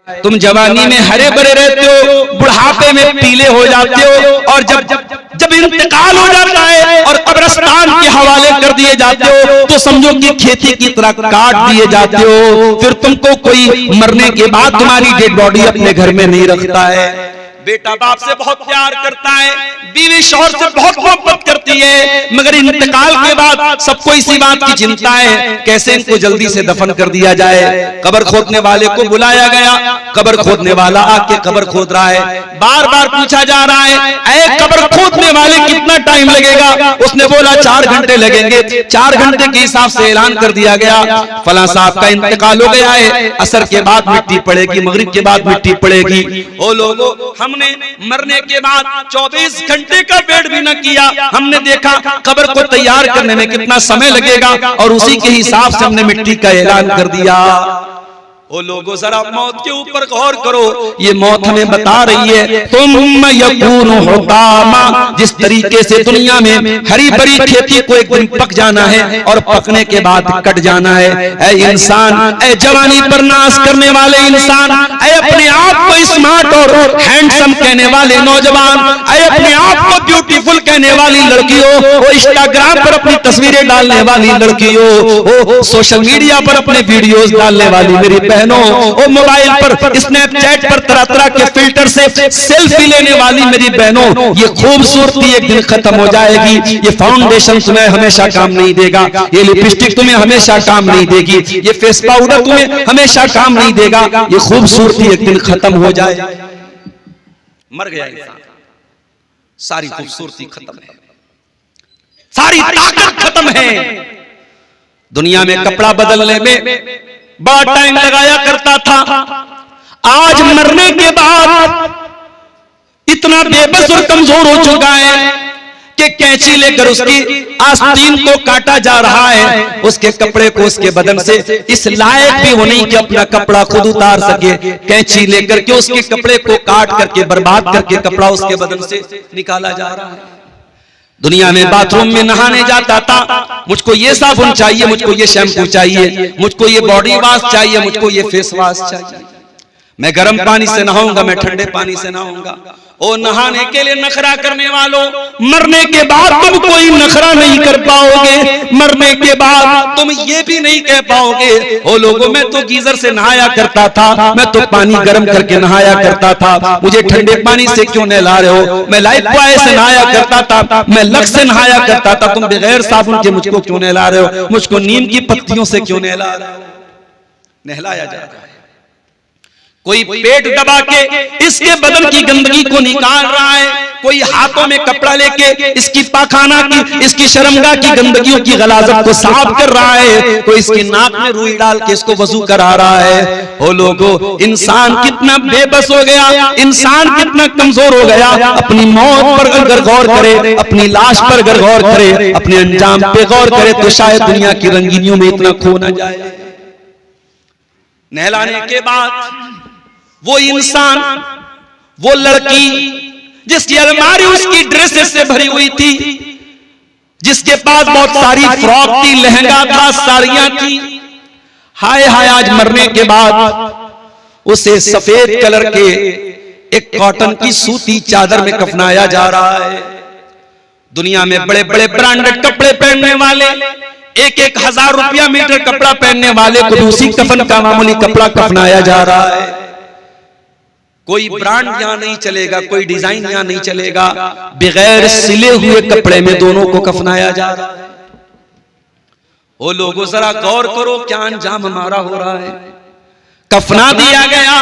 तुम जवानी में हरे भरे रहते हो, बुढ़ापे में पीले हो जाते हो, और जब इंतकाल हो जाता है और कब्रिस्तान के हवाले कर दिए जाते हो तो समझो कि खेती की तरह काट दिए जाते हो। फिर तुमको कोई मरने के बाद तुम्हारी डेड बॉडी अपने घर में नहीं रखता है। बेटा बाप से बहुत प्यार करता है, बीवी शौहर से बहुत मोहब्बत करती है, मगर इंतकाल के बाद सबको इसी बात की चिंता है कैसे इनको जल्दी से दफन कर दिया जाए। कब्र खोदने वाले को बुलाया गया, कब्र खोदने वाला आके कब्र खोद रहा है, बार बार पूछा जा रहा है ऐ कब्र खोदने वाले कितना टाइम लगेगा? उसने बोला 4 घंटे लगेंगे। 4 घंटे के हिसाब से ऐलान कर दिया गया फला साहब का इंतकाल हो गया है, असर के बाद मिट्टी पड़ेगी, मगरिब के बाद मिट्टी पड़ेगी। ओ लोगों, हमने मरने के बाद 24 घंटे का वेट भी न किया, हमने देखा कब्र को तैयार करने में कितना समय लगेगा और उसी के हिसाब से हमने मिट्टी का ऐलान कर दिया। ओ लोगों, जरा मौत के ऊपर गौर करो, ये मौत हमें बता रही है तुम यकून हुतामा, जिस तरीके से दुनिया में हरी भरी खेती को एक दिन पक जाना है और पकने के बाद कट जाना है। ऐ इंसान, ऐ जवानी पर नाश करने वाले इंसान, ऐ अपने आप को स्मार्ट और हैंडसम कहने वाले नौजवान, ऐ अपने आप को ब्यूटीफुल कहने वाली लड़कियों, वो इंस्टाग्राम पर अपनी तस्वीरें डालने वाली लड़कियों, वो सोशल मीडिया पर अपने वीडियोस डालने वाली मेरी बहनों, वो मोबाइल पर स्नैपचैट पर तरह तरह के फिल्टर से सेल्फी लेने वाली मेरी बहनों, ये खूबसूरती एक दिन खत्म हो जाएगी। ये फाउंडेशन तुम्हें हमेशा काम नहीं देगा, ये लिपस्टिक तुम्हें हमेशा काम नहीं देगी, ये फेस पाउडर तुम्हें हमेशा काम नहीं देगा, ये खूबसूरती एक दिन खत्म हो जाए। मर गया इंसान, सारी खूबसूरती खत्म है, सारी ताकत खत्म है। दुनिया में कपड़ा बदलने में बड़ा टाइम लगाया करता था, आज मरने के बाद इतना बेबस और कमजोर हो चुका है कि कैंची लेकर उसकी आस्तीन को काटा जा रहा है, उसके कपड़े को उसके बदन से इस लायक भी वो नहीं कि अपना कपड़ा खुद उतार सके, कैंची लेकर के उसके कपड़े को काट करके बर्बाद करके कपड़ा उसके बदन से निकाला जा रहा है। दुनिया में बाथरूम में नहाने जाता था, मुझको ये साबुन चाहिए, मुझको ये शैम्पू चाहिए, मुझको ये बॉडी वॉश चाहिए, मुझको ये फेस वॉश चाहिए, मैं गर्म पानी से नहाऊंगा, मैं ठंडे पानी से नहाऊंगा। ओ नहाने के लिए नखरा करने वालों, मरने के बाद तुम कोई नखरा नहीं कर पाओगे, मरने के बाद तुम ये भी नहीं कह पाओगे ओ लोगों मैं तो गीजर से नहाया करता था, मैं तो पानी गर्म करके नहाया करता था, मुझे ठंडे पानी से क्यों नहला रहे हो? मैं लाइफ बॉय से नहाया करता था, मैं लक्स से नहाया करता था, तुम बगैर साबुन के मुझको क्यों नहला रहे हो? मुझको नीम की पत्तियों से क्यों नहला रहे हो? नहलाया जा रहा है। कोई पेट दबा के इसके बदन की गंदगी को निकाल रहा है, कोई हाथों में कपड़ा लेके इसकी पाखाना की, इसकी शर्मगाह की गंदगियों की गलाजत को साफ कर रहा है, कोई इसकी नाक में रुई डाल के इसको वजू करा रहा है। ओ लोगों, इंसान कितना बेबस हो गया, इंसान कितना कमजोर हो गया। अपनी मौत पर अगर गौर करे, अपनी लाश पर अगर गौर करे, अपने अंजाम पे गौर करे तो शायद दुनिया की रंगीनियों में इतना खो ना जाए। नहलाने के बाद वो इंसान, वो लड़की जिसकी अलमारी उसकी ड्रेसेस से भरी हुई थी, जिसके पास बहुत सारी फ्रॉक थी, लहंगा था, साड़ियां थी, हाय हाय आज मरने के बाद उसे सफेद कलर के एक कॉटन की सूती चादर में कफनाया जा रहा है। दुनिया में बड़े बड़े ब्रांडेड कपड़े पहनने वाले, 1-1 हजार रुपया मीटर कपड़ा पहनने वाले को उसी कफन का मामूली कपड़ा कफनाया जा रहा है। कोई ब्रांड यहां नहीं चलेगा, कोई डिजाइन यहां नहीं चलेगा, बगैर सिले हुए कपड़े में दोनों को कफनाया जा रहा है। ओ लोगों जरा गौर करो क्या अंजाम हमारा हो रहा है। कफना दिया गया,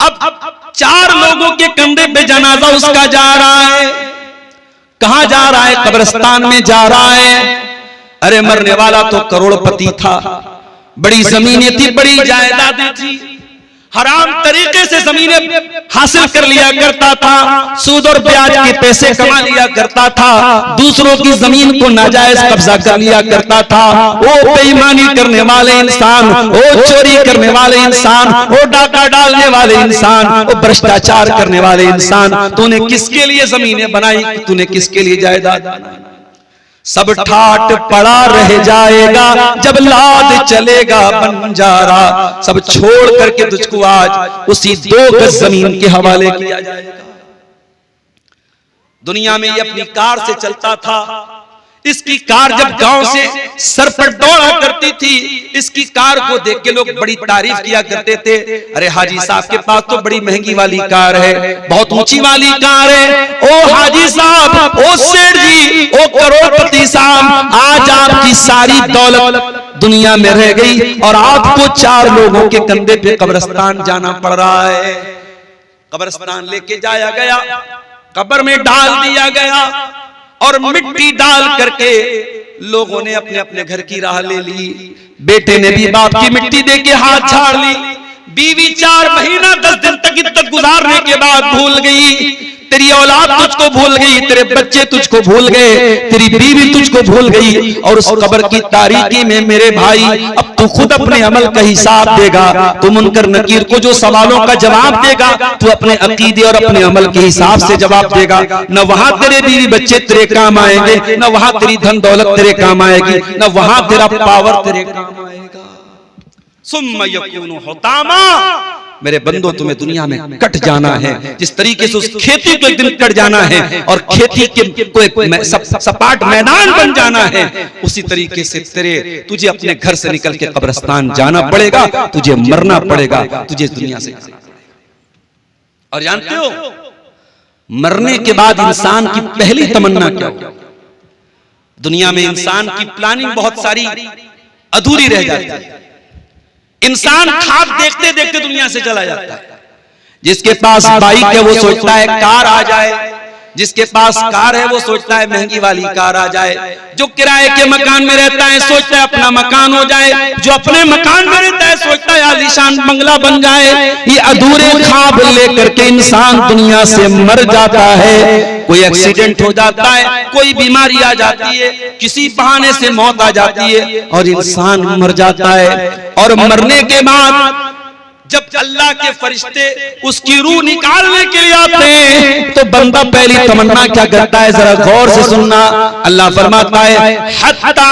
अब 4 लोगों के कंधे पे जनाजा उसका जा रहा है। कहां जा रहा है? कब्रिस्तान में जा रहा है। अरे मरने वाला तो करोड़पति था, बड़ी जमीनें थी, बड़ी जायदादें थी, हराम तरीके से जमीनें हासिल कर लिया करता था, सूद और ब्याज के पैसे कमा लिया करता था, दूसरों की जमीन को नाजायज कब्जा कर लिया करता था। वो बेईमानी करने वाले इंसान, वो चोरी करने वाले इंसान, वो डाका डालने वाले इंसान, वो भ्रष्टाचार करने वाले इंसान, तूने किसके लिए जमीनें बनाई? तूने किसके लिए जायदाद बनाई? सब ठाट पड़ा रह जाएगा जब लाद चलेगा बंजारा। सब छोड़ करके तुझको आज उसी 2 गज जमीन के हवाले किया जाएगा। दुनिया में ये अपनी कार से चलता था। इसकी कार जब गांव से सर पर दौड़ा करती थी, इसकी कार को देख के लोग बड़ी तारीफ किया करते थे। अरे हाजी साहब के पास तो बड़ी महंगी वाली कार है, बहुत ऊंची वाली कार है। ओ हाजी साहब, ओ सेठ जी, ओ करोड़पति साहब, आज आपकी सारी दौलत दुनिया में रह गई और आपको 4 लोगों के कंधे पे कब्रिस्तान जाना पड़ रहा है। कब्रिस्तान लेके जाया गया, कब्र में डाल दिया गया और मिट्टी डाल करके लोगों ने अपने अपने घर की राह ले ली। बेटे ने भी बाप की मिट्टी देके हाथ झाड़ ली। बीवी 4 महीना 10 दिन तक इज्जत गुजारने के बाद भूल गई। तेरी औलाद तुझको भूल गई, तेरे बच्चे तुझको भूल गए, तेरी बीवी तुझको भूल गई। और उस कब्र की तारीकी में मेरे भाई अब तू खुद अपने अमल का हिसाब देगा। तू मुनकर नकीर को जो सवालों का जवाब देगा, तू अपने अकीदे और अपने अमल के हिसाब से जवाब देगा। न वहां तेरे बीवी बच्चे तेरे काम आएंगे, न वहां तेरी धन दौलत तेरे काम आएगी, न वहां तेरा पावर तेरे काम आएगा। सुम्मा यकूनु हुतामा। मेरे बंदो, तुम्हें दुनिया में कट जाना है। जिस तरीके से उस खेती को एक दिन कट जाना है और खेती के को एक सपाट मैदान बन जाना है, उसी तरीके से तुझे अपने घर से निकल के कब्रिस्तान जाना पड़ेगा, तुझे मरना पड़ेगा, तुझे दुनिया से जाना पड़ेगा। और जानते हो मरने के बाद इंसान की पहली तमन्ना क्या हो? दुनिया में इंसान की प्लानिंग बहुत सारी अधूरी रह जाती है। इंसान ख्वाब देखते देखते दुनिया से चला जाता है। जिसके पास बाइक है वो सोचता है कार आ जाए, जिसके पास कार है वो सोचता है महंगी वाली कार आ जाए, जो किराए के मकान में रहता है सोचता है अपना मकान हो जाए, जो अपने मकान में रहता है सोचता है आलीशान बंगला बन जाए। ये अधूरे ख्वाब लेकर के इंसान दुनिया से मर जाता है। कोई एक्सीडेंट हो जाता है, कोई बीमारी आ जाती है, किसी बहाने से मौत आ जाती है और इंसान मर जाता है। और मरने के बाद जब अल्लाह के फरिश्ते उसकी रूह निकालने के लिए आते हैं तो बंदा पहली तमन्ना क्या करता है, जरा गौर से सुनना। अल्लाह फरमाता है हत्ता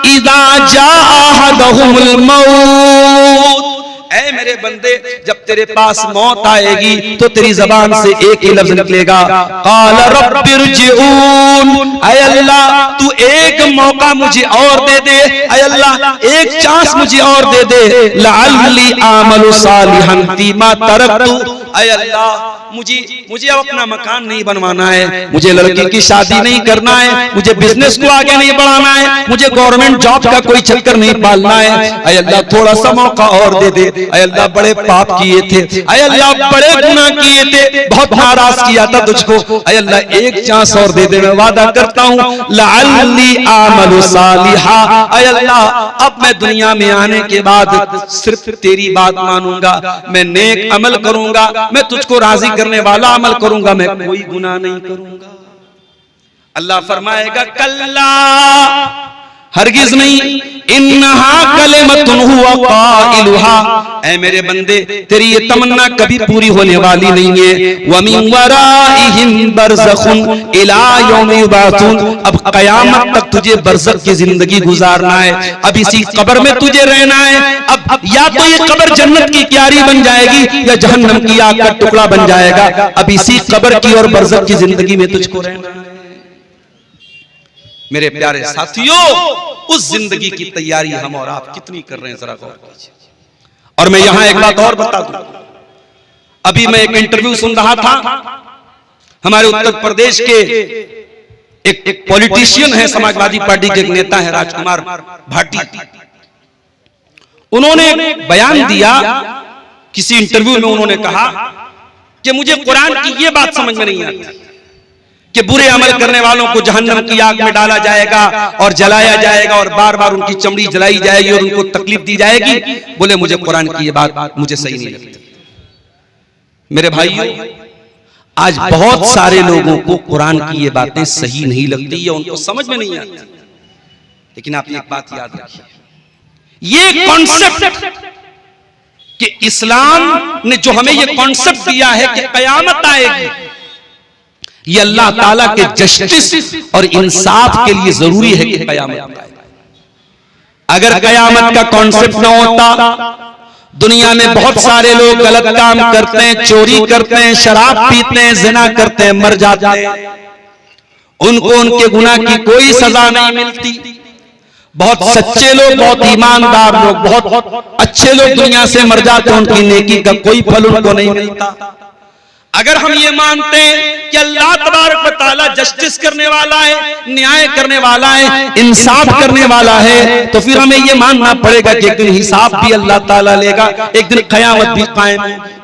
इज़ा जाअ अहदहुमुल मौत। ऐ मेरे बंदे, जब तेरे पास मौत आएगी तो तेरी जबान से एक ही लफ्ज निकलेगा, क़ाल रब्बिरजिऊन। ऐ अल्लाह तू एक मौका मुझे और दे दे, ऐ अल्लाह एक चांस मुझे और दे दे, लअल्ली आमलु सालिहन फीमा तरक्तु। ऐ अल्लाह मुझे अब अपना मकान नहीं बनवाना है, मुझे लड़की की शादी नहीं करना है, मुझे बिजनेस को आगे नहीं बढ़ाना है, मुझे गवर्नमेंट जॉब का कोई चक्कर नहीं पालना है। ऐ अल्लाह थोड़ा सा मौका और दे दे। ऐ अल्लाह बड़े पाप किए थे, ऐ अल्लाह बड़े गुनाह किए थे, बहुत नाराज किया था तुझको, ऐ अल्लाह एक चांस और दे दे, मैं वादा करता हूँ लअल्ली आमलु सालिहा। ऐ अल्लाह अब मैं दुनिया में आने के बाद सिर्फ तेरी बात मानूंगा, मैं नेक अमल करूंगा, मैं तुझको राजी करने वाला अमल करूंगा, मैं कोई गुनाह नहीं करूंगा। अल्लाह फरमाएगा कल्ला, हरगिज नहीं, इन्नहा कलिमतुन हुवा क़ाइलुहा। ऐ मेरे बंदे, तेरी ये तमन्ना कभी पूरी होने वाली नहीं है। व मिन वराइहिम बरज़खुन इला यौमि युबअसून। अब कयामत तक तुझे बरज़ख की जिंदगी गुजारना है। अब इसी कब्र में तुझे रहना है। अब या तो ये कब्र जन्नत की क्यारी बन जाएगी या जहन्नम की आग का टुकड़ा बन जाएगा। अब इसी कब्र की और बरज़ख की जिंदगी में तुझको रहना है। मेरे प्यारे साथियों, उस जिंदगी की तैयारी हम और आप कितनी कर रहे हैं, जरा गौर कीजिए। और मैं यहां एक बात और बता दूं, अभी मैं एक इंटरव्यू सुन रहा था, हमारे उत्तर प्रदेश के एक पॉलिटिशियन है, समाजवादी पार्टी के एक नेता है राजकुमार भाटी। उन्होंने बयान दिया, किसी इंटरव्यू में उन्होंने कहा कि मुझे कुरान की ये बात समझ में नहीं आती कि बुरे अमल करने वालों को जहन्नम की आग में डाला जाएगा और जलाया जाएगा और बार बार उनकी चमड़ी जलाई जाएगी और उनको तकलीफ दी जाएगी। बोले मुझे कुरान की ये बात मुझे सही नहीं लगती। मेरे भाइयों, आज बहुत सारे लोगों को कुरान की ये बातें सही नहीं लगती या उनको समझ में नहीं आती। लेकिन आप एक बात याद रखिए, ये कॉन्सेप्ट कि इस्लाम ने जो हमें ये कॉन्सेप्ट दिया है कि कयामत आएगी, ये अल्लाह ताला के जस्टिस और इंसाफ के लिए जरूरी है कि कयामत आए। अगर कयामत का कॉन्सेप्ट न होता, दुनिया में बहुत सारे लोग गलत काम करते हैं, चोरी करते हैं, शराब पीते हैं, जिना करते हैं, मर जाते हैं, उनको उनके गुनाह की कोई सजा नहीं मिलती। बहुत सच्चे लोग, बहुत ईमानदार लोग, बहुत अच्छे लोग दुनिया से मर जाते हैं, उनकी नेकी का कोई फल उनको नहीं मिलता। अगर हम ये मानते हैं कि अल्लाह तबारक व तआला जस्टिस करने वाला है, न्याय करने वाला है, इंसाफ करने वाला है, तो फिर हमें ये मानना पड़ेगा कि एक दिन हिसाब भी अल्लाह ताला लेगा, एक दिन क़यामत भी कायम होगी।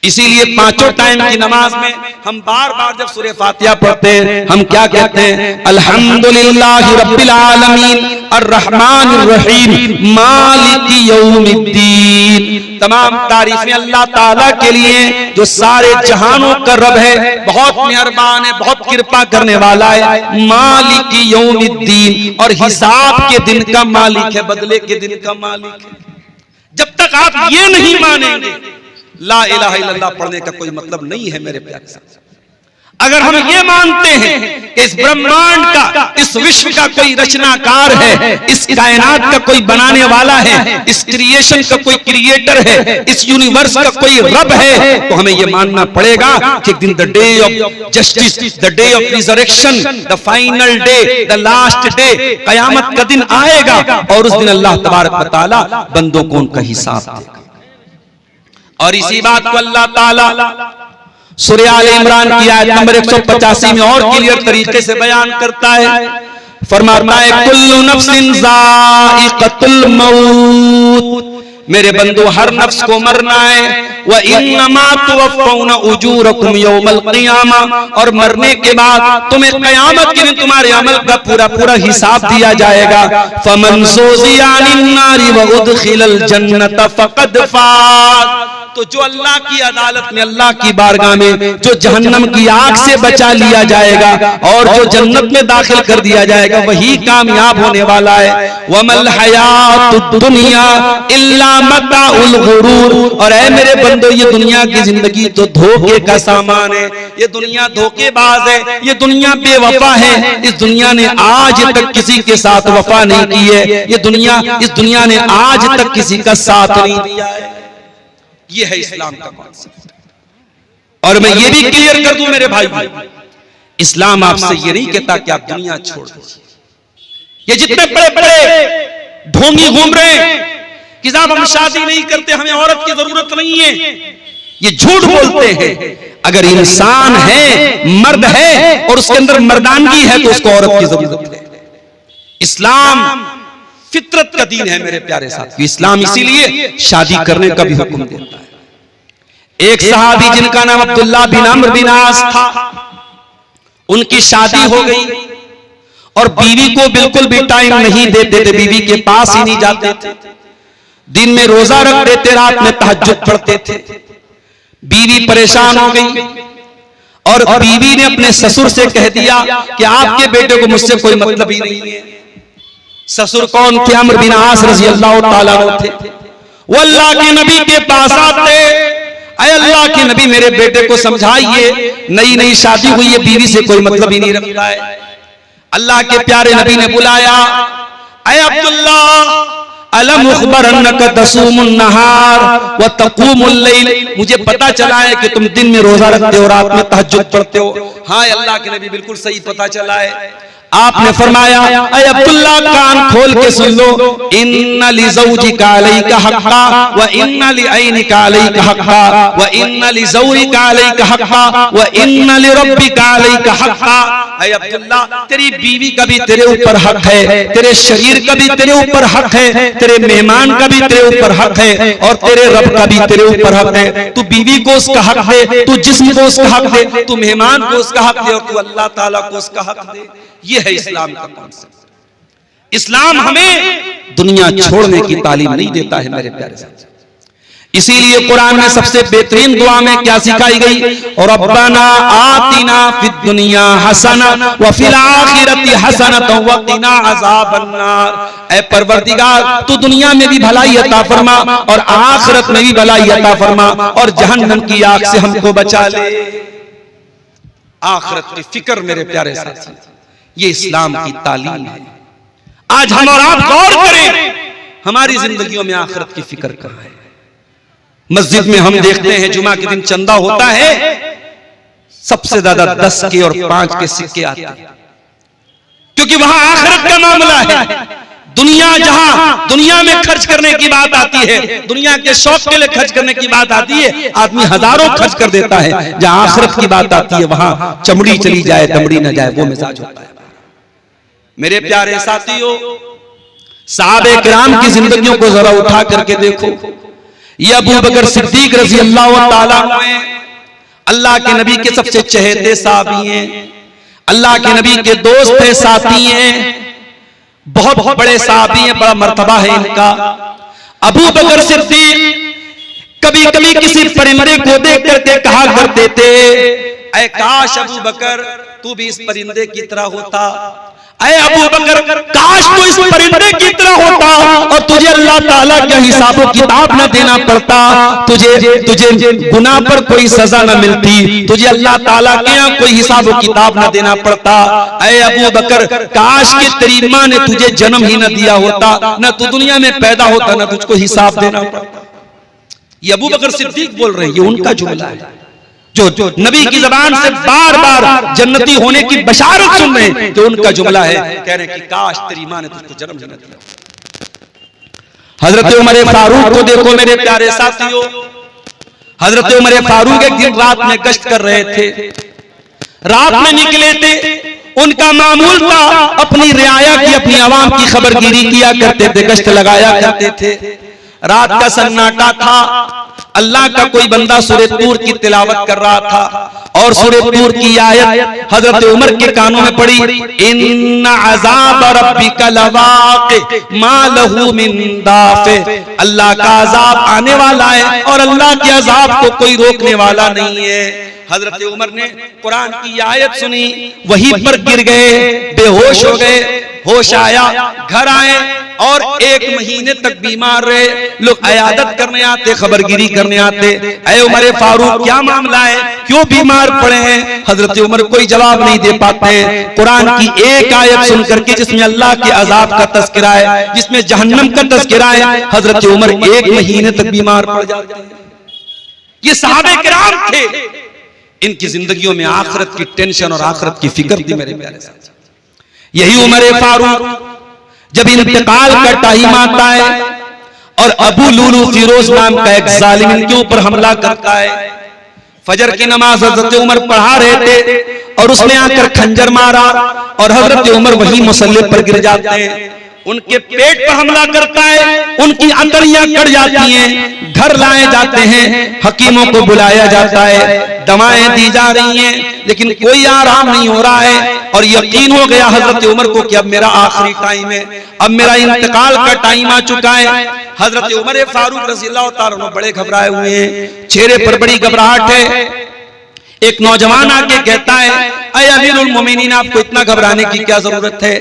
इसीलिए पांचों टाइम की नमाज में हम बार बार जब सूरह फातिहा पढ़ते हैं, हम क्या कहते हैं? अल्हम्दुलिल्लाहि रब्बिल आलमीन अर्रहमानिर रहीम मालिकी यौमिद्दीन। तमाम तारीफें अल्लाह ताला के लिए जो सारे जहानों का रब है, बहुत मेहरबान है, बहुत कृपा करने वाला है। मालिकी यौमिद्दीन, और हिसाब के दिन का मालिक है, बदले के दिन का मालिक है। जब तक आप ये नहीं मानेंगे, ला इलाहा इल्लल्लाह पढ़ने का कोई मतलब नहीं है मेरे प्यारे साथी। अगर हम ये मानते हैं कि इस ब्रह्मांड का, इस विश्व का कोई रचनाकार है, इस कायनात का कोई बनाने वाला है, इस क्रिएशन का कोई क्रिएटर है, इस यूनिवर्स का कोई रब है, तो हमें ये मानना पड़ेगा कि एक दिन the day of justice, the day of resurrection, the final day, the last day, कयामत का दिन आएगा और उस दिन अल्लाह तबारक व तआला बंदों को उनका हिसाब देगा। और इसी बात को अल्लाह ताला सूरह आल इमरान की आयत नंबर 185 में और क्लियर तरीके से बयान करता है। फरमाता है कुल्लु नफ्सिन ज़ाइक़तुल मौत, मेरे बंदो हर नफ्स को मरना है। व इन्नमा तुवफ़्फ़ौना उजूरकुम यौमल क़ियामा, और मरने के बाद तुम्हें क़यामत के दिन तुम्हारे अमल का पूरा पूरा हिसाब दिया जाएगा। फमन ज़ुज़िया अनिन नारि व उदखिलल जन्नत फ़क़द फ़ाज़, तो जो अल्लाह की अदालत में, अल्लाह की बारगाह में जो जहन्नम की आग से बचा लिया जाएगा और जो जन्नत में दाखिल कर दिया जाएगा, वही कामयाब होने वाला है। वमल हयातुद दुनिया इल्ला मताउल गुरूर, और ऐ मेरे बंदो ये दुनिया की जिंदगी तो धोखे का सामान है, ये दुनिया धोखेबाज है, ये दुनिया बेवफा है। इस दुनिया ने आज तक किसी के साथ वफा नहीं की है, इस दुनिया ने आज तक किसी का साथ नहीं दिया है। ये है इस्लाम का कॉन्सेप्ट। और मैं ये भी क्लियर कर दूं मेरे भाई, इस्लाम आपसे ये नहीं कहता कि आप दुनिया छोड़ दीजिए। ये जितने बड़े बड़े ढोंगी घूम रहे हैं कि साहब हम शादी नहीं करते, हमें औरत की जरूरत नहीं है, ये झूठ बोलते हैं। अगर इंसान है, मर्द है और उसके अंदर मर्दानगी है तो उसको औरत की जरूरत है। इस्लाम फितरत का दीन है मेरे प्यारे साथियों। इस्लाम इसीलिए शादी करने का भी हुक्म देता है। एक सहाबी जिनका नाम अब्दुल्लाह बिन अम्र बिन आस था, उनकी शादी हो गई और बीवी को बिल्कुल भी टाइम नहीं देते थे, बीवी के पास ही नहीं जाते थे। दिन में रोजा रख देते, रात में तहज्जुद पढ़ते थे। बीवी परेशान हो गई और बीवी ने अपने ससुर से कह दिया कि आपके बेटे को मुझसे कोई मतलब ही नहीं है। ससुर कौन थे? अम्र बिन आस रज़ी अल्लाह ताला अन्हु थे। वो अल्लाह के नबी के पास आते, अय अल्लाह के नबी मेरे बेटे को समझाइए, नई नई शादी हुई है, बीवी से कोई मतलब ही नहीं रखता है। अल्लाह के प्यारे नबी ने बुलाया, अय अब्दुल्ला अलम उखबरन्नक तसूमुन नहार व तक़ूमुल लैल, मुझे पता चला है कि तुम दिन में रोजा रखते हो, रात में तहज्जुद पढ़ते हो। हाँ अल्लाह के नबी बिल्कुल सही पता चला है। आपने फरमाया, अय अब्दुल्ला कान खोल के सुन लो, इन्ना लिज़ौजिका अलैका हक़्क़ा व इन्ना लिअयनिका अलैका हक़्क़ा व इन्ना लिज़ौरिका अलैका हक़्क़ा व इन्ना लिरब्बिका अलैका हक़्क़ा। अय अब्दुल्ला तेरी बीवी का भी तेरे ऊपर हक है, तेरे शरीर का भी तेरे ऊपर हक है, तेरे मेहमान का भी तेरे ऊपर हक है और तेरे रब का भी तेरे ऊपर हक है। तू बीवी को उसका हक दे, तू जिस्म को उसका हक दे, तू मेहमान को उसका हक दे और तू अल्लाह ताला को उसका हक दे। ये है इस्लाम का कॉन्सेप्ट। इस्लाम हमें दुनिया छोड़ने की तालीम नहीं देता है मेरे प्यारे साथी। इसीलिए कुरान में सबसे बेहतरीन दुआ में क्या सिखाई गई? और रब्बना आतिना फिद दुनिया हसना व फिल आखिरति हसनतन व क़िना अज़ाबन्नार। ऐ परवरदिगार तू दुनिया में भी भलाई अता फरमा और आखिरत में भी भलाई अता फरमा और जहन्नम की आग से हमको बचा ले। आखिरत की फिक्र मेरे प्यारे साथी, ये इस्लाम की तालीम है। आज हम और आप गौर करें, हमारी जिंदगियों में आखिरत की फिक्र कहाँ है? मस्जिद में हम देखते हैं जुमा के दिन चंदा होता है, सबसे ज्यादा 10 के और 5 के सिक्के आते हैं, क्योंकि वहां आखिरत का मामला है। दुनिया में खर्च करने की बात आती है, दुनिया के शौक के लिए खर्च करने की बात आती है, आदमी हजारों खर्च कर देता है। जहां आखिरत की बात आती है वहां चमड़ी चली जाए दमड़ी न जाए, वो मिजाज होता है। मेरे प्यारे साथियों, सहाबे किराम की जिंदगियों को जरा उठा करके देखो। ये अबू बकर सिद्दीक रज़ी अल्लाह ताला अन्हु अल्लाह के नबी के सबसे चहेते साहबी हैं, अल्लाह के नबी के दोस्त हैं, साथी हैं, बहुत बड़े साहबी हैं, बड़ा मर्तबा है इनका। अबू बकर सिद्दीक कभी कभी किसी परिंदे को देख करके कहा करते थे, ऐ काश अबू बकर तू भी इस परिंदे की तरह होता, ऐ अबू बकर काश तू इस परिंदे की तरह होता और तुझे अल्लाह ताला का हिसाब किताब न देना पड़ता, तुझे गुनाह पर कोई सजा न मिलती, तुझे अल्लाह ताला के यहाँ कोई हिसाब किताब न देना पड़ता। ऐ अबू बकर काश कि तेरी माँ ने तुझे जन्म ही न दिया होता, न तू दुनिया में पैदा होता, न तुझको हिसाब देना पड़ता। ये अबू बकर सिद्दीक बोल रहे हैं, ये उनका जुमला है जो नबी की जबान से बार बार जन्नती होने की बशारत सुन रहे हैं, जो उनका जुमला है, कह रहे हैं कि काश तेरी मां ने तुझको जन्म न दिया। हजरत उमर फारूक को देखो मेरे प्यारे साथियों, हजरत उमर फारूक एक दिन रात में गश्त कर रहे थे, रात में निकले थे, उनका मामूल था अपनी रियाया की, अपनी आवाम की खबरगिरी किया करते थे, गश्त लगाया करते थे। रात का सन्नाटा था, अल्लाह का कोई बंदा सूरह तूर की तिलावत कर रहा था और सूरह तूर की आयत हजरत उमर के कानों में पड़ी, इन्ना अज़ाब रब्बिका लवाक़ि मा लहू मिन दाफ़े, अल्लाह का अज़ाब आने वाला है और अल्लाह के अज़ाब को कोई रोकने वाला नहीं है। हजरत उमर ने कुरान की आयत सुनी, वहीं पर गिर गए, बेहोश हो गए, होश आया, घर आए और 1 महीने तक बीमार रहे। लोग अयादत करने आते, खबरगिरी करने आते, ऐ उमर फारूक क्या मामला है, क्यों बीमार पड़े हैं? हजरत उमर कोई जवाब नहीं दे पाते। कुरान की एक आयत सुन करके जिसमें अल्लाह के अजाब का तज़किरा है, जिसमें जहन्नम का तज़किरा है, हजरत उमर 1 महीने तक बीमार पड़ जाते हैं। ये सहाबे किराम थे, इनकी जिंदगियों में आखिरत की टेंशन और आखिरत की फिक्र थी मेरे प्यारे साथी। यही उमर फारूक जब इंतकाल का टाइम आता है और अबू लुलू फिरोज नाम का एक जालिम इनके ऊपर हमला करता है, फजर की नमाज हजरत उमर पढ़ा रहे थे और उसने आकर खंजर मारा और हजरत उमर वही मुसल्ले पर गिर जाते हैं। उनके पेट पर हमला करता है, उनकी अंदरियां कट जाती हैं, घर लाए जाते हैं, हकीमों को बुलाया जाता है, दवाएं दी जा रही हैं, लेकिन कोई आराम नहीं हो रहा है। और यकीन हो गया हजरत उमर को कि अब मेरा आखिरी टाइम है, अब मेरा इंतकाल का टाइम आ चुका है। हजरत उमर फारूक रज़ी अल्लाह ताला अन्हु बड़े घबराए हुए हैं, चेहरे पर बड़ी घबराहट है। एक नौजवान आके कहता है, ऐ अमीरुल मोमिनीन आपको इतना घबराने की क्या जरूरत है,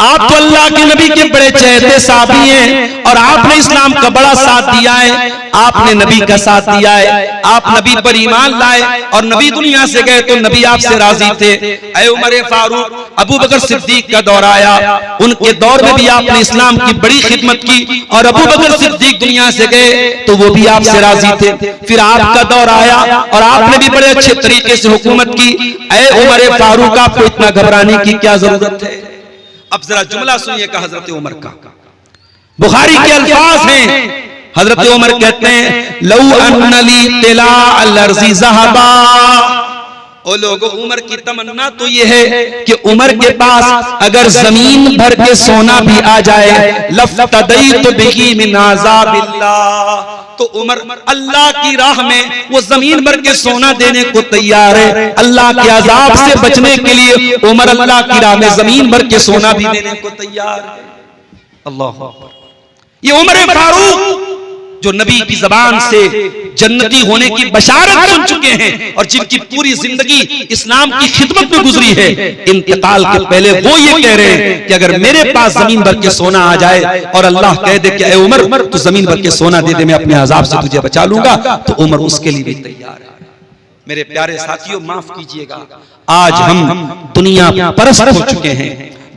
आप तो अल्लाह के नबी के बड़े चहेते साहबी हैं और आपने इस्लाम का बड़ा साथ दिया है, आपने नबी का साथ दिया है, आप नबी पर ईमान लाए और नबी दुनिया से गए तो नबी आपसे राजी थे। ऐ उमर फारूक, अबू बकर सिद्दीक का दौर आया, उनके दौर में भी आपने इस्लाम की बड़ी खिदमत की और अबू बकर सिद्दीक दुनिया से गए तो वो भी आपसे राजी थे। फिर आपका दौर आया और आपने भी बड़े अच्छे तरीके से हुकूमत की। ऐ उमर फारूक आपको इतना घबराने की क्या जरूरत है? अब जरा जुमला सुनिएगा हजरत उमर का, बुखारी के अल्फाज हैं। हजरत उमर कहते हैं, लौ अन्नली तिला अलर्ज़ी ज़हबा, ओ लोगों, उमर की तमन्ना तो ये है कि उमर के पास अगर जमीन भर के सोना भी आ जाए, लफ्तदैतु बिही मिन अज़ाबिल्लाह, तो उमर अल्लाह की राह में वो जमीन भर के सोना देने को तैयार है। अल्लाह के अजाब से बचने के लिए उमर अल्लाह की राह में जमीन भर के सोना भी देने को तैयार है। अल्लाह, ये उमर फारूक जो नबी की जबान से जन्नती होने की बशारत सुन चुके हैं और जिनकी पूरी जिंदगी इस्लाम की खिदमत में गुजरी है, इंतकाल के पहले वो ये कह रहे हैं कि अगर मेरे पास जमीन भर के सोना आ जाए और अल्लाह कह दे कि ऐ उमर तू जमीन भर के सोना दे दे, मैं अपने अजाब से तुझे बचा लूंगा, तो उमर उसके लिए भी तैयार है। मेरे प्यारे साथियों, माफ कीजिएगा, आज हम दुनिया परस्त हो चुके हैं,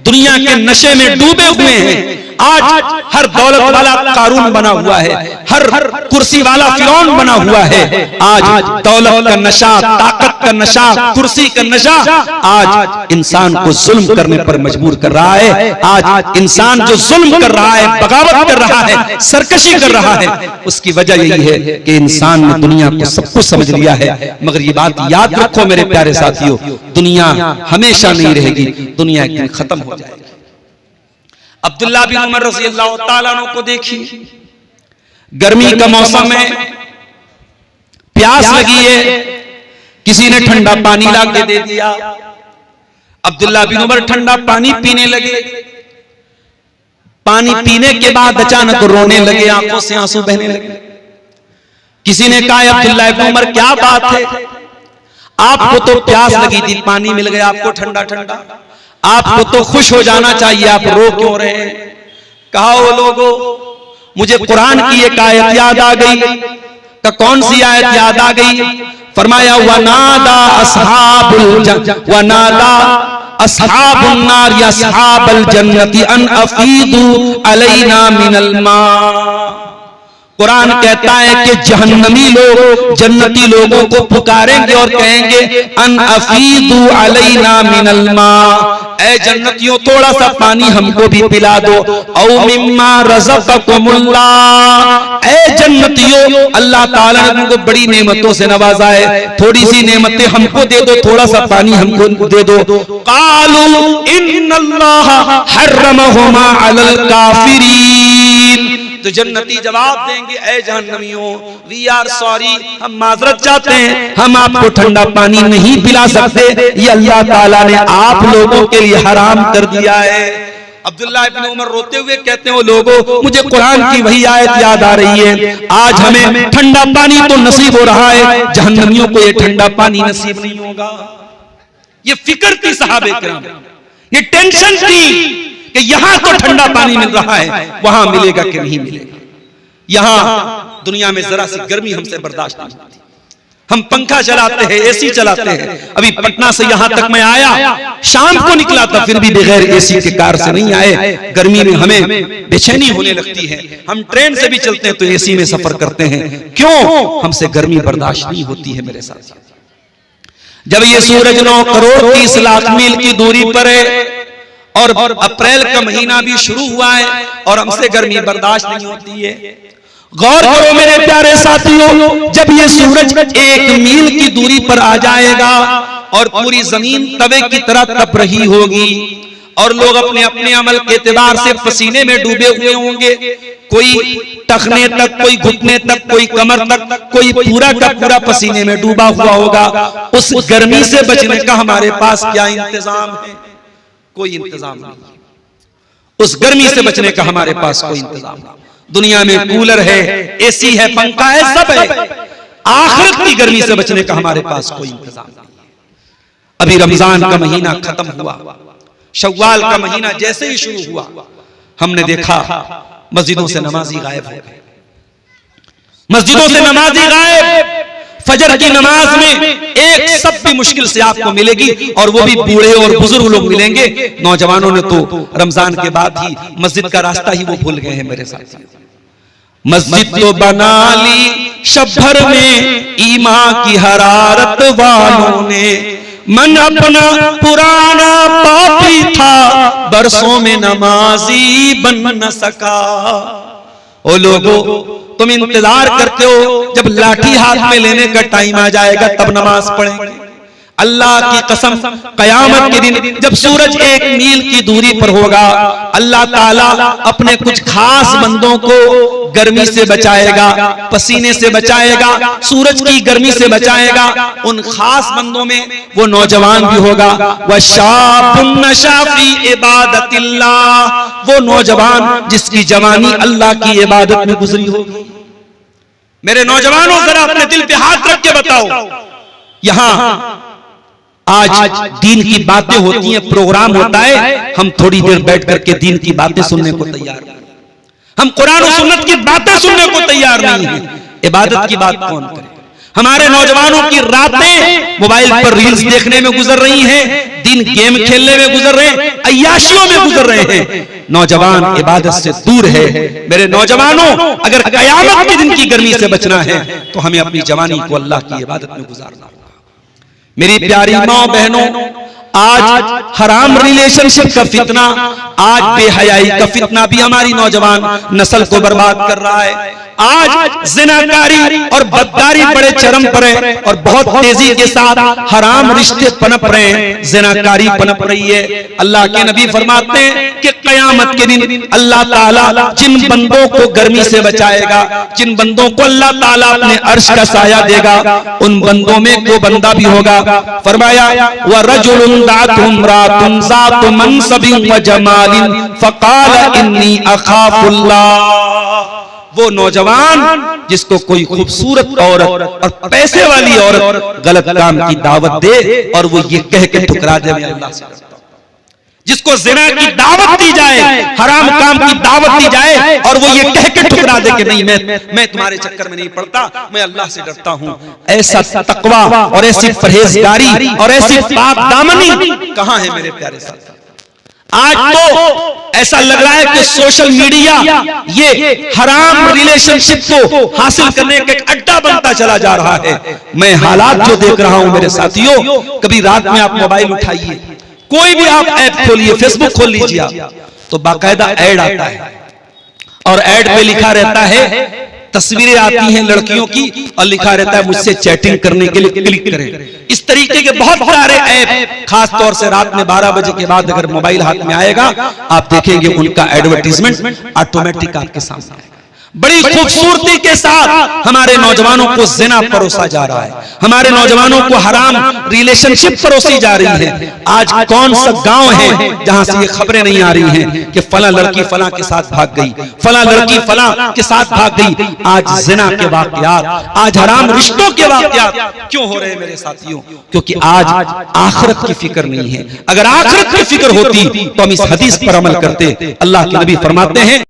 दुनिया के नशे में डूबे हुए हैं। आज हर दौलत वाला कारून बना हुआ है, हर कुर्सी वाला फिरौन बना हुआ है। आज दौलत का नशा, ताकत का नशा, कुर्सी का नशा आज इंसान को जुल्म करने पर मजबूर कर रहा है। आज इंसान जो जुल्म कर रहा है, बगावत कर रहा है, सरकशी कर रहा है, उसकी वजह यही है कि इंसान ने दुनिया को सब कुछ समझ लिया है। मगर ये बात याद रखो मेरे प्यारे साथियों, दुनिया हमेशा नहीं रहेगी, दुनिया एक दिन खत्म हो जाएगी। अब्दुल्लाह बिन उमर रज़ी अल्लाह तआला अन्हु को देखिए, गर्मी का मौसम है, प्यास लगी है, किसी ने ठंडा पानी ला के दे दिया। अब्दुल्लाह बिन उमर ठंडा पानी पीने लगे। पानी पीने के बाद अचानक रोने लगे, आंखों से आंसू बहने लगे। किसी ने कहा, अब्दुल्लाह बिन उमर क्या बात है, आपको तो प्यास लगी थी, पानी मिल गया आपको ठंडा ठंडा, आपको तो खुश हो जाना चाहिए, आप रो क्यों रहे हैं? कहा, ओ लोगों, मुझे कुरान की एक आयत याद आ गई। का कौन सी आयत याद आ गई? फरमाया, वनादा अस्हाबुन नार या अस्हाबल जन्नति अन अफीदू अलैना मिनल मा। कुरान कहता है कि जहन्नमी लोग जन्नती लोगों को पुकारेंगे और कहेंगे, अन अफीदू अलैना मिनल मा, ऐ जन्नतियों थोड़ा सा पानी हमको भी पिला दो। औ मिम्मा रज़क़कुमुल्लाह, ऐ जन्नतियों अल्लाह ताला ने तुमको बड़ी नेमतों से नवाजा है, थोड़ी सी नेमतें हमको दे दो, थोड़ा सा पानी हमको दे दो। क़ालू इन्नल्लाह हर्रमहुमा अलल काफिरीन, तो जन्नती जवाब देंगे, ऐ जहन्नमियों, वी आर सॉरी, हम माजरत चाहते हैं, हम आपको ठंडा पानी नहीं पिला सकते, ये अल्लाह ताला ने आप लोगों के लिए हराम कर दिया है। अब्दुल्लाह इब्न उमर रोते हुए कहते हैं, लोगों, मुझे कुरान की वही आयत याद आ रही है, आज हमें ठंडा पानी तो नसीब हो रहा है, जहन्नमियों को ये ठंडा पानी नसीब नहीं होगा। ये फिक्र थी सहाबे किराम, ये टेंशन थी कि यहां तो ठंडा पानी मिल रहा है, वहां मिलेगा कि नहीं मिलेगा। यहां दुनिया में जरा सी गर्मी हमसे बर्दाश्त नहीं होती, हम पंखा चलाते हैं, एसी चलाते हैं। अभी पटना से यहां तक मैं आया, शाम को निकला था, फिर भी बगैर एसी के कार से नहीं आए। गर्मी में हमें बेचैनी होने लगती है, हम ट्रेन से भी चलते हैं तो एसी में सफर करते हैं। क्यों? हमसे गर्मी बर्दाश्त नहीं होती है मेरे साथ। जब ये सूरज 9 करोड़ 30 लाख मील की दूरी पर है और अप्रैल का महीना भी शुरू हुआ है और हमसे गर्मी बर्दाश्त नहीं होती है। गौर करो मेरे प्यारे साथियों, जब ये सूरज 1 मील की दूरी पर आ जाएगा और पूरी जमीन तवे की तरह तप रही होगी और लोग अपने अपने अमल के एतबार से पसीने में डूबे हुए होंगे, कोई टखने तक, कोई घुटने तक, कोई कमर तक, कोई पूरा का पूरा पसीने में डूबा हुआ होगा। उस गर्मी से बचने का हमारे पास क्या इंतजाम है? कोई इंतजाम नहीं। उस गर्मी से बचने का हमारे पास कोई इंतजाम नहीं। दुनिया में कूलर है, एसी है, पंखा है, सब है, आखिरत की गर्मी से बचने का हमारे पास कोई इंतजाम नहीं। अभी रमजान का महीना खत्म हुआ, शव्वाल का महीना जैसे ही शुरू हुआ, हमने देखा मस्जिदों से नमाजी गायब हो गए, मस्जिदों से नमाजी गायब। फजर की नमाज में एक सब भी मुश्किल से आपको मिलेगी और वो भी बूढ़े और बुजुर्ग लोग मिलेंगे। नौजवानों ने तो रमजान के बाद ही मस्जिद का रास्ता ही वो भूल गए हैं मेरे साथ। मस्जिद तो बना ली शब्भर में ईमान की हरारत वालों ने, मन अपना पुराना पापी था, बरसों में नमाजी बन न सका। ओ लोगों, तुम इंतजार करते हो जब लाठी हाथ में लेने का टाइम आ जाएगा तब नमाज पढ़ेंगे। अल्लाह की कसम, कयामत के दिन जब सूरज 1 मील की दूरी पर होगा, अल्लाह ताला अपने कुछ खास बंदों को गर्मी से बचाएगा, पसीने से बचाएगा, सूरज की गर्मी से बचाएगा। उन खास बंदों में वो नौजवान भी होगा, वशाबुन नशा फी इबादतिल्लाह, वो नौजवान जिसकी जवानी अल्लाह की इबादत में गुजरी होगी। मेरे नौजवानों, जरा अपने दिल पे हाथ रख के बताओ, यहां आज दीन की बातें होती हैं, प्रोग्राम होता है, हम थोड़ी देर बैठ करके दीन की बातें सुनने को तैयार नहीं, हम कुरान और सुन्नत की बातें सुनने को तैयार नहीं है। इबादत की बात कौन करे? हमारे नौजवानों की रातें मोबाइल पर रील्स देखने में गुजर रही हैं, दिन गेम खेलने में गुजर रहे हैं, अय्याशियों में गुजर रहे हैं। नौजवान इबादत से दूर है। मेरे नौजवानों, अगर कयामत के दिन की गर्मी से बचना है तो हमें अपनी जवानी को अल्लाह की इबादत में गुजारना होगा। मेरी प्यारी माँ बहनों, आज हराम रिलेशनशिप का फितना, आज बेहयाई का फितना भी हमारी नौजवान नस्ल को बर्बाद कर रहा है। आज जिनाकारी और बदकारी बड़े चरम पर है और बहुत तेजी के साथ हराम रिश्ते पनप रहे हैं, जिनाकारी पनप रही है। अल्लाह के नबी फरमाते हैं कि कयामत के दिन अल्लाह ताला जिन बंदों को गर्मी से बचाएगा, जिन बंदों को अल्लाह ताला अपने अर्श का साया देगा, उन बंदों में को बंदा भी होगा। फरमाया व रजुलुन दातुम रातुन ज़ातु मनसबिन व जमालिन फ़क़ाल इन्नी अख़ाफ़ुल्लाह। वो नौजवान जिसको कोई खूबसूरत औरत और पैसे वाली औरत गलत काम की दावत दे और वो ये कह के ठुकरा दे मैं अल्लाह से डरता हूं। जिसको ज़िना की दावत दी जाए, हराम काम की दावत दी जाए और वो ये कह के ठुकरा दे कि नहीं मैं तुम्हारे चक्कर में नहीं पड़ता, मैं अल्लाह से डरता हूं। ऐसा तकवा और ऐसी परहेजगारी और ऐसी पाक दामनी कहां है मेरे प्यारे साथ? आज तो ऐसा लग रहा है कि सोशल मीडिया ये हराम रिलेशनशिप को हासिल करने का एक अड्डा बनता चला जा रहा है। मैं हालात जो देख रहा हूं मेरे साथियों, कभी रात में आप मोबाइल उठाइए, कोई भी आप ऐप खोलिए, फेसबुक खोल लीजिए आप, तो बाकायदा ऐड आता है और ऐड पे लिखा रहता है, तस्वीरें आती हैं लड़कियों की और लिखा रहता है मुझसे चैटिंग करने के लिए क्लिक करें। इस तरीके के बहुत सारे ऐप, खास तौर से रात में 12 बजे के बाद अगर मोबाइल हाथ में आएगा आप देखेंगे उनका एडवर्टीजमेंट ऑटोमेटिक आपके सामने आएगा। बड़ी खूबसूरती के साथ हमारे नौजवानों को जिना परोसा जा रहा है, हमारे नौजवानों को हराम रिलेशनशिप परोसी जा रही है। आज कौन सा गांव है जहां से ये खबरें नहीं आ रही हैं कि फला लड़की फला के साथ भाग गई, फला लड़की फला के साथ भाग गई। आज जिना के वाकयात, आज हराम रिश्तों के वाकयात क्यों हो रहे हैं मेरे साथियों? क्योंकि आज आखिरत की फिक्र नहीं है। अगर आखिरत की फिक्र होती तो हम इस हदीस पर अमल करते। अल्लाह के नबी फरमाते हैं